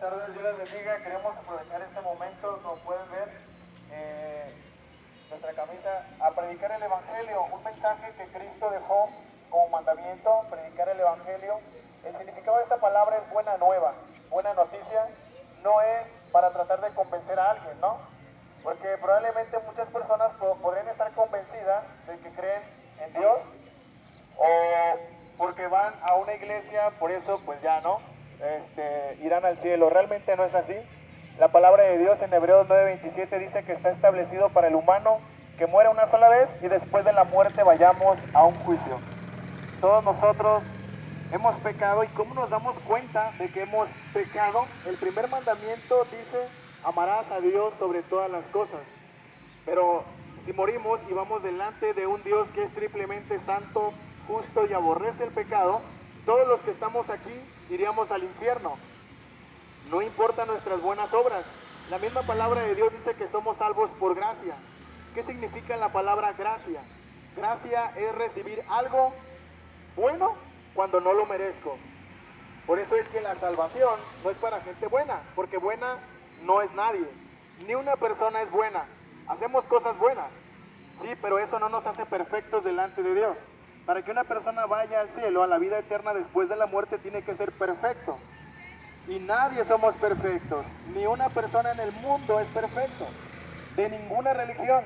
tardes, Dios les bendiga. Queremos aprovechar este momento, como pueden ver, nuestra camisa, a predicar el Evangelio, un mensaje que Cristo dejó como mandamiento, predicar el Evangelio. El significado de esta palabra es buena nueva, buena noticia. No es para tratar de convencer a alguien, ¿no? Porque probablemente muchas personas podrían estar convencidas de que creen en Dios, o porque van a una iglesia, por eso pues ya no, irán al cielo. Realmente no es así. La palabra de Dios en Hebreos 9:27 dice que está establecido para el humano que muera una sola vez y después de la muerte vayamos a un juicio. Todos nosotros hemos pecado, y ¿cómo nos damos cuenta de que hemos pecado? El primer mandamiento dice: amarás a Dios sobre todas las cosas. Pero si morimos y vamos delante de un Dios que es triplemente santo, justo y aborrece el pecado, todos los que estamos aquí iríamos al infierno. No importa nuestras buenas obras. La misma palabra de Dios dice que somos salvos por gracia. ¿Qué significa la palabra gracia? Gracia es recibir algo bueno cuando no lo merezco. Por eso es que la salvación no es para gente buena, porque buena no es nadie. Ni una persona es buena. Hacemos cosas buenas, sí, pero eso no nos hace perfectos delante de Dios. Para que una persona vaya al cielo, a la vida eterna después de la muerte, tiene que ser perfecto. Y nadie somos perfectos, ni una persona en el mundo es perfecto, de ninguna religión.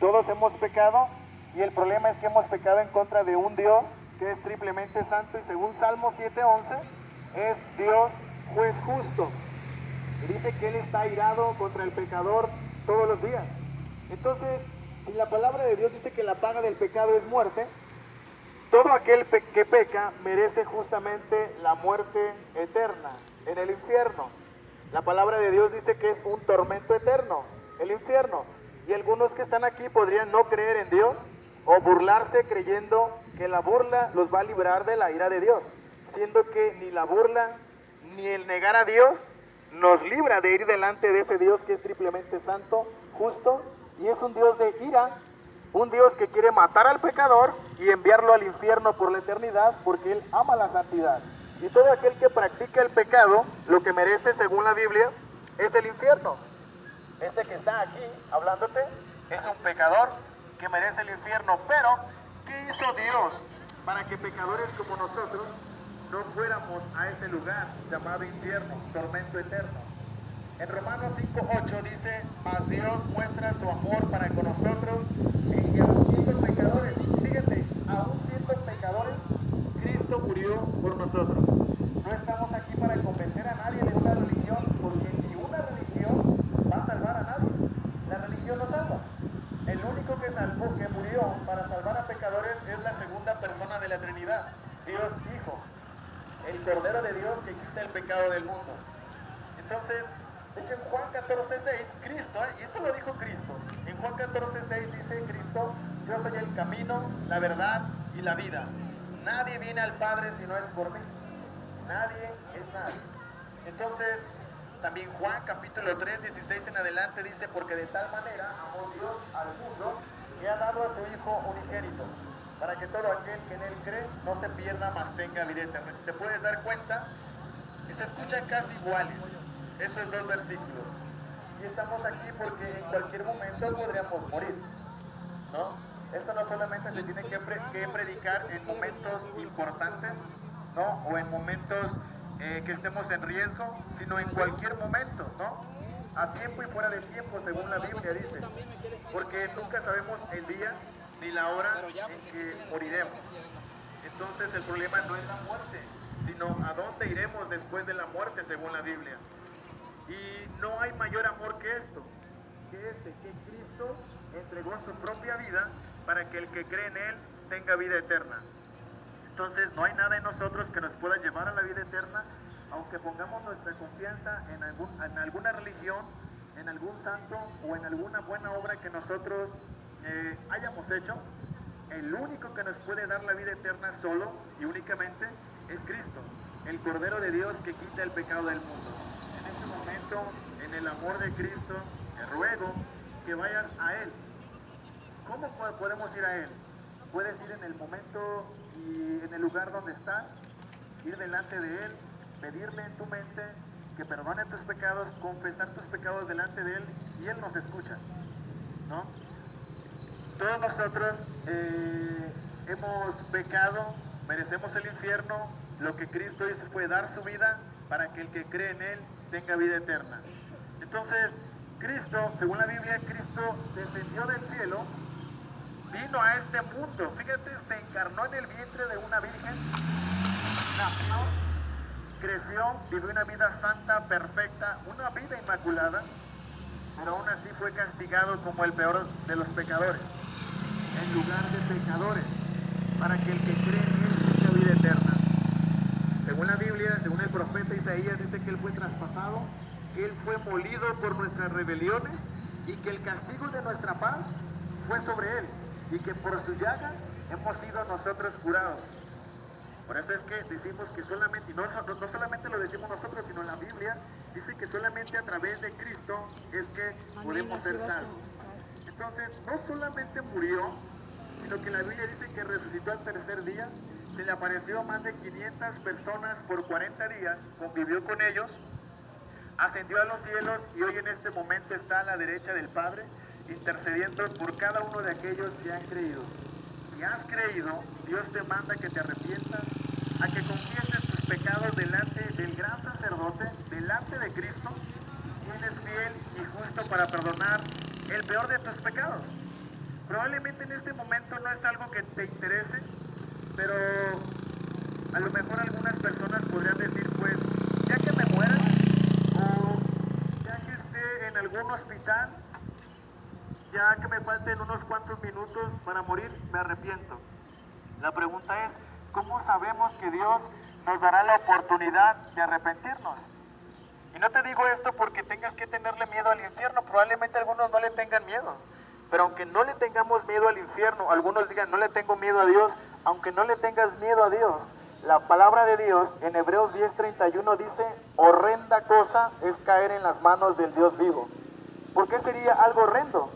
Todos hemos pecado, y el problema es que hemos pecado en contra de un Dios que es triplemente santo, y según Salmo 7:11, es Dios juez justo. Y dice que Él está airado contra el pecador todos los días. Entonces, si la palabra de Dios dice que la paga del pecado es muerte, todo aquel que peca merece justamente la muerte eterna en el infierno. La palabra de Dios dice que es un tormento eterno, el infierno. Y algunos que están aquí podrían no creer en Dios o burlarse creyendo que la burla los va a librar de la ira de Dios, siendo que ni la burla ni el negar a Dios nos libra de ir delante de ese Dios que es triplemente santo, justo, y es un Dios de ira. Un Dios que quiere matar al pecador y enviarlo al infierno por la eternidad, porque Él ama la santidad. Y todo aquel que practica el pecado, lo que merece según la Biblia, es el infierno. Este que está aquí hablándote es un pecador que merece el infierno. Pero, ¿qué hizo Dios para que pecadores como nosotros no fuéramos a ese lugar llamado infierno, tormento eterno? En Romanos 5:8 dice: mas Dios muestra su amor para con nosotros en que aún siendo pecadores, fíjate, aún siendo pecadores, Cristo murió por nosotros. No estamos aquí para convencer a nadie de una religión, porque ni una religión va a salvar a nadie. La religión no salva. El único que salvó, que murió para salvar a pecadores, es la segunda persona de la Trinidad, Dios Hijo, el Cordero de Dios que quita el pecado del mundo. Entonces, de hecho, en Juan 14:6, Cristo, y esto lo dijo Cristo, en Juan 14:6 dice Cristo: yo soy el camino, la verdad y la vida. Nadie viene al Padre si no es por mí. Nadie es nadie. Entonces, también Juan capítulo 3:16 en adelante dice: porque de tal manera amó Dios al mundo que ha dado a su Hijo unigénito, para que todo aquel que en Él cree no se pierda, mas tenga vida eterna. Si te puedes dar cuenta, se escuchan casi iguales esos dos versículos. Y estamos aquí porque en cualquier momento podríamos morir, ¿no? Esto no solamente se tiene que predicar en momentos importantes, ¿no? O en momentos que estemos en riesgo, sino en cualquier momento, ¿no? A tiempo y fuera de tiempo, según la Biblia dice. Porque nunca sabemos el día ni la hora en que moriremos. Entonces el problema no es la muerte, sino a dónde iremos después de la muerte, según la Biblia. Y no hay mayor amor que esto, que Cristo entregó su propia vida para que el que cree en Él tenga vida eterna. Entonces no hay nada en nosotros que nos pueda llevar a la vida eterna, aunque pongamos nuestra confianza en alguna religión, en algún santo o en alguna buena obra que nosotros hayamos hecho. El único que nos puede dar la vida eterna solo y únicamente es Cristo, el Cordero de Dios que quita el pecado del mundo. En este momento, en el amor de Cristo, te ruego que vayas a Él. ¿Cómo podemos ir a Él? Puedes ir en el momento y en el lugar donde estás, ir delante de Él, pedirle en tu mente que perdone tus pecados, confesar tus pecados delante de Él y Él nos escucha, ¿no? Todos nosotros hemos pecado, merecemos el infierno. Lo que Cristo hizo fue dar su vida para que el que cree en Él tenga vida eterna. Entonces, Cristo, según la Biblia, Cristo descendió del cielo, vino a este mundo, fíjate, se encarnó en el vientre de una virgen, nació, creció, vivió una vida santa, perfecta, una vida inmaculada, pero aún así fue castigado como el peor de los pecadores, en lugar de pecadores, para que el que cree en Él tenga vida eterna. Según la Biblia, según el profeta Isaías, dice que Él fue traspasado, que Él fue molido por nuestras rebeliones y que el castigo de nuestra paz fue sobre Él y que por su llaga hemos sido nosotros curados. Por eso es que decimos que solamente, y no solamente lo decimos nosotros, sino la Biblia dice que solamente a través de Cristo es que podemos ser salvos. Entonces, no solamente murió, sino que la Biblia dice que resucitó al tercer día, se le apareció a más de 500 personas por 40 días, convivió con ellos, ascendió a los cielos y hoy en este momento está a la derecha del Padre, intercediendo por cada uno de aquellos que han creído. Si has creído, Dios te manda que te arrepientas, a que confieses tus pecados delante del gran sacerdote, delante de Cristo, quien es fiel y justo para perdonar el peor de tus pecados. Probablemente en este momento no es algo que te interese, pero a lo mejor algunas personas podrían decir, pues, ya que me muera, o ya que esté en algún hospital, ya que me falten unos cuantos minutos para morir, me arrepiento. La pregunta es, ¿cómo sabemos que Dios nos dará la oportunidad de arrepentirnos? Y no te digo esto porque tengas que tenerle miedo al infierno, probablemente algunos no le tengan miedo. Pero aunque no le tengamos miedo al infierno, algunos digan, no le tengo miedo a Dios, aunque no le tengas miedo a Dios, la palabra de Dios en Hebreos 10:31 dice, horrenda cosa es caer en las manos del Dios vivo. ¿Por qué sería algo horrendo?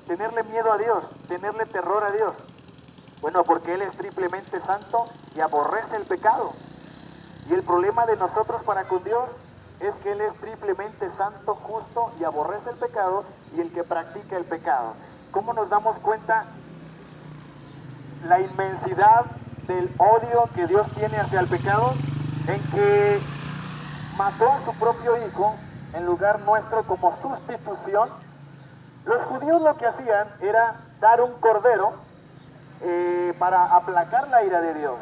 Tenerle miedo a Dios, tenerle terror a Dios. Bueno, porque Él es triplemente santo y aborrece el pecado. Y el problema de nosotros para con Dios es que Él es triplemente santo, justo y aborrece el pecado y el que practica el pecado. ¿Cómo nos damos cuenta la inmensidad del odio que Dios tiene hacia el pecado? En que mató a su propio Hijo en lugar nuestro como sustitución. Los judíos lo que hacían era dar un cordero para aplacar la ira de Dios.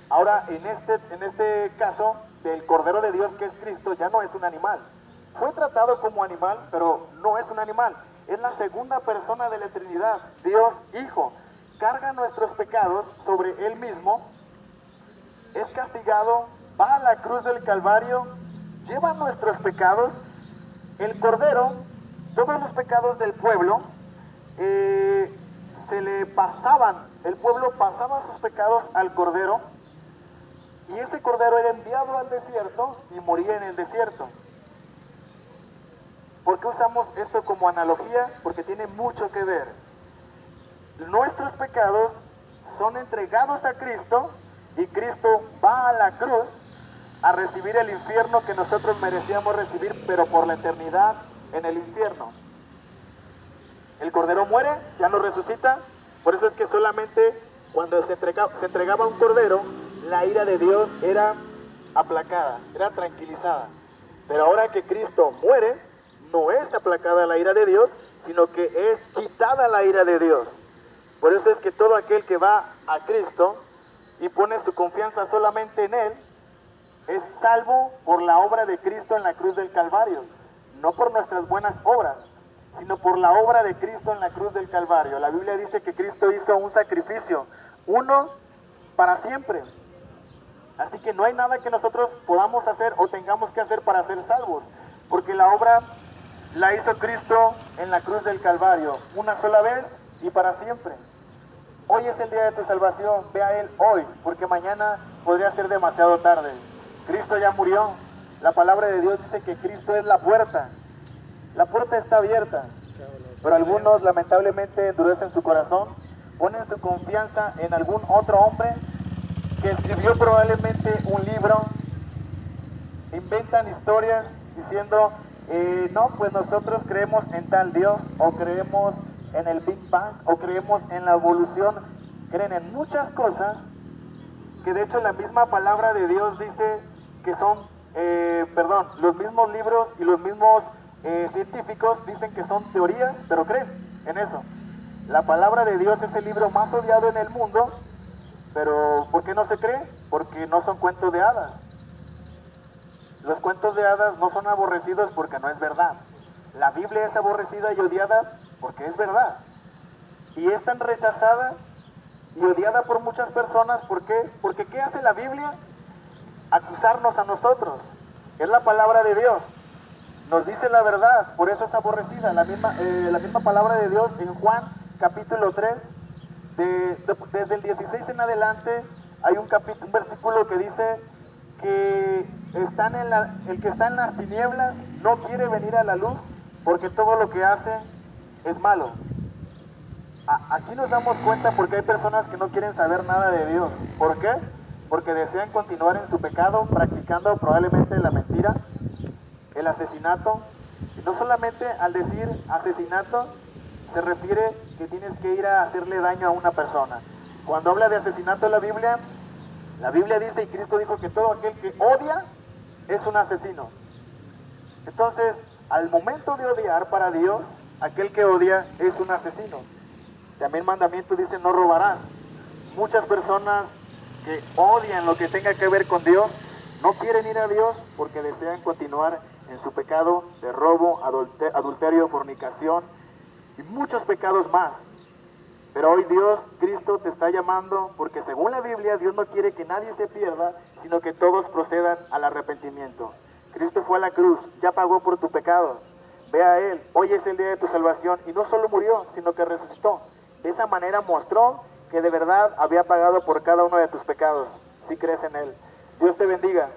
Ahora, en este caso, del Cordero de Dios que es Cristo, ya no es un animal. Fue tratado como animal, pero no es un animal. Es la segunda persona de la Trinidad, Dios Hijo. Carga nuestros pecados sobre Él mismo, es castigado, va a la cruz del Calvario, lleva nuestros pecados. El Cordero, todos los pecados del pueblo, se le pasaban, el pueblo pasaba sus pecados al Cordero, y ese Cordero era enviado al desierto y moría en el desierto. ¿Por qué usamos esto como analogía? Porque tiene mucho que ver. Nuestros pecados son entregados a Cristo y Cristo va a la cruz a recibir el infierno que nosotros merecíamos recibir, pero por la eternidad en el infierno. El Cordero muere, ya no resucita, por eso es que solamente cuando se entregaba un Cordero, la ira de Dios era aplacada, era tranquilizada. Pero ahora que Cristo muere, no es aplacada la ira de Dios, sino que es quitada la ira de Dios. Por eso es que todo aquel que va a Cristo y pone su confianza solamente en Él, es salvo por la obra de Cristo en la cruz del Calvario. No por nuestras buenas obras, sino por la obra de Cristo en la cruz del Calvario. La Biblia dice que Cristo hizo un sacrificio, uno para siempre. Así que no hay nada que nosotros podamos hacer o tengamos que hacer para ser salvos, porque la obra la hizo Cristo en la cruz del Calvario, una sola vez y para siempre. Hoy es el día de tu salvación, ve a Él hoy, porque mañana podría ser demasiado tarde. Cristo ya murió. La palabra de Dios dice que Cristo es la puerta. La puerta está abierta, pero algunos lamentablemente endurecen su corazón, ponen su confianza en algún otro hombre que escribió probablemente un libro inventan historias diciendo, no, pues nosotros creemos en tal Dios, o creemos en el Big Bang, o creemos en la evolución. Creen en muchas cosas que de hecho la misma palabra de Dios dice que son, los mismos libros y los mismos científicos dicen que son teorías, pero creen en eso. La palabra de Dios es el libro más odiado en el mundo, pero ¿por qué no se cree? Porque no son cuentos de hadas. Los cuentos de hadas no son aborrecidos porque no es verdad. La Biblia es aborrecida y odiada porque es verdad. Y es tan rechazada y odiada por muchas personas. ¿Por qué? Porque ¿qué hace la Biblia? Acusarnos a nosotros. Es la palabra de Dios. Nos dice la verdad, por eso es aborrecida. La misma palabra de Dios en Juan capítulo 3, desde el 16 en adelante, hay un versículo que dice que el que está en las tinieblas no quiere venir a la luz porque todo lo que hace es malo. Aquí nos damos cuenta porque hay personas que no quieren saber nada de Dios. ¿Por qué? Porque desean continuar en su pecado, practicando probablemente la mentira, el asesinato. Y no solamente al decir asesinato se refiere que tienes que ir a hacerle daño a una persona. Cuando habla de asesinato en la Biblia dice, y Cristo dijo, que todo aquel que odia es un asesino. Entonces, al momento de odiar para Dios, aquel que odia es un asesino. También el mandamiento dice, no robarás. Muchas personas que odian lo que tenga que ver con Dios, no quieren ir a Dios porque desean continuar en su pecado de robo, adulterio, fornicación y muchos pecados más. Pero hoy Dios, Cristo, te está llamando porque según la Biblia, Dios no quiere que nadie se pierda, sino que todos procedan al arrepentimiento. Cristo fue a la cruz, ya pagó por tu pecado. Ve a Él, hoy es el día de tu salvación y no solo murió, sino que resucitó. De esa manera mostró que de verdad había pagado por cada uno de tus pecados, si crees en Él. Dios te bendiga.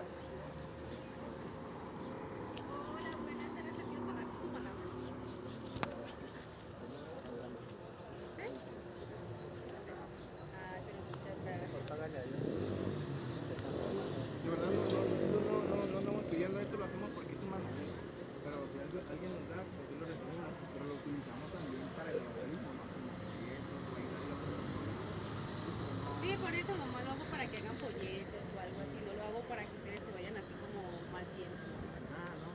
De verdad no andamos pidiendo esto, lo hacemos porque es humano. Pero si alguien nos da, pues sí lo recibimos, pero lo utilizamos también para el evangelismo, ¿no? Como folletos, para ayudarle a otras personas. Sí, por eso nomás lo hago para que hagan folletos o algo así, no lo hago para que ustedes se vayan así como mal piensan. No.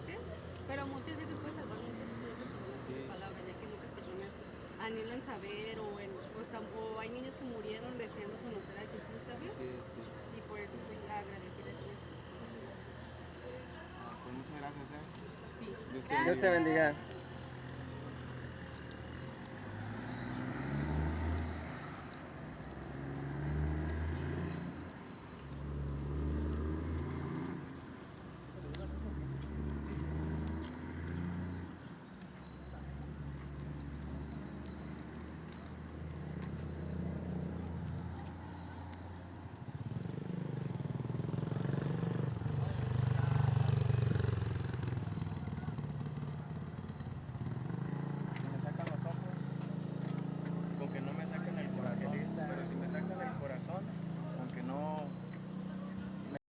¿Sí? Pero muchas veces puede salvar muchas personas con su palabra, ya que muchas personas anhelan saber o hay niños que murieron deseando conocer a Jesús, ¿sabes? Sí. Y por eso estoy agradecida con eso. Pues muchas gracias, Sí, Dios te gracias. Dios te bendiga.